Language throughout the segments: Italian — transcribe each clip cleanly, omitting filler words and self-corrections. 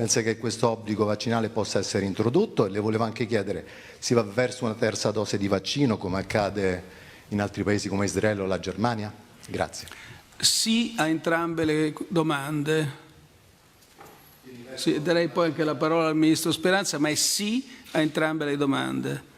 pensa che questo obbligo vaccinale possa essere introdotto? E le volevo anche chiedere, si va verso una terza dose di vaccino come accade in altri paesi come Israele o la Germania? Grazie. Sì a entrambe le domande. Sì, darei poi anche la parola al Ministro Speranza, ma è sì a entrambe le domande.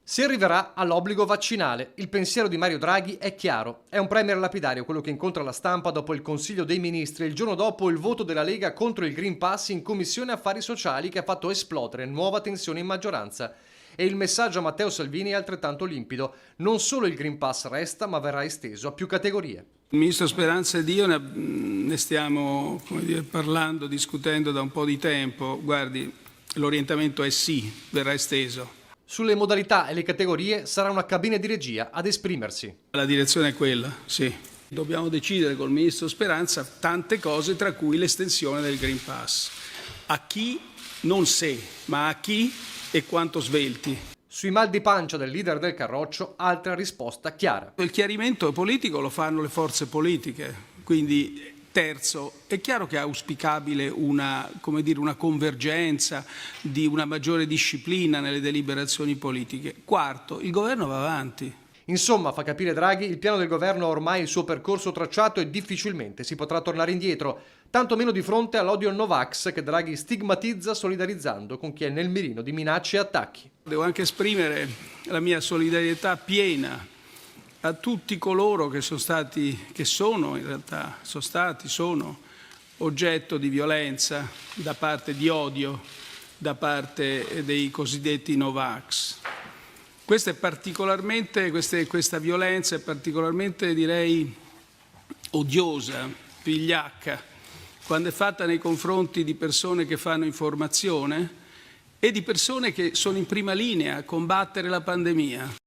Si arriverà all'obbligo vaccinale. Il pensiero di Mario Draghi è chiaro. È un premier lapidario quello che incontra la stampa dopo il Consiglio dei Ministri e il giorno dopo il voto della Lega contro il Green Pass in Commissione Affari Sociali che ha fatto esplodere nuova tensione in maggioranza. E il messaggio a Matteo Salvini è altrettanto limpido. Non solo il Green Pass resta, ma verrà esteso a più categorie. Il Ministro Speranza ed io ne stiamo parlando, discutendo da un po' di tempo. Guardi, l'orientamento è sì, verrà esteso. Sulle modalità e le categorie sarà una cabina di regia ad esprimersi. La direzione è quella, sì. Dobbiamo decidere col Ministro Speranza tante cose, tra cui l'estensione del Green Pass. A chi? Non se, ma a chi e quanto svelti. Sui mal di pancia del leader del Carroccio, altra risposta chiara. Il chiarimento politico lo fanno le forze politiche, quindi terzo, è chiaro che è auspicabile una convergenza di una maggiore disciplina nelle deliberazioni politiche. Quarto, il governo va avanti. Insomma, fa capire Draghi, il piano del governo ha ormai il suo percorso tracciato e difficilmente si potrà tornare indietro, tanto meno di fronte all'odio Novax che Draghi stigmatizza solidarizzando con chi è nel mirino di minacce e attacchi. Devo anche esprimere la mia solidarietà piena a tutti coloro che sono oggetto di violenza da parte di odio, da parte dei cosiddetti Novax. Questa violenza è particolarmente, direi, odiosa, vigliacca, quando è fatta nei confronti di persone che fanno informazione e di persone che sono in prima linea a combattere la pandemia.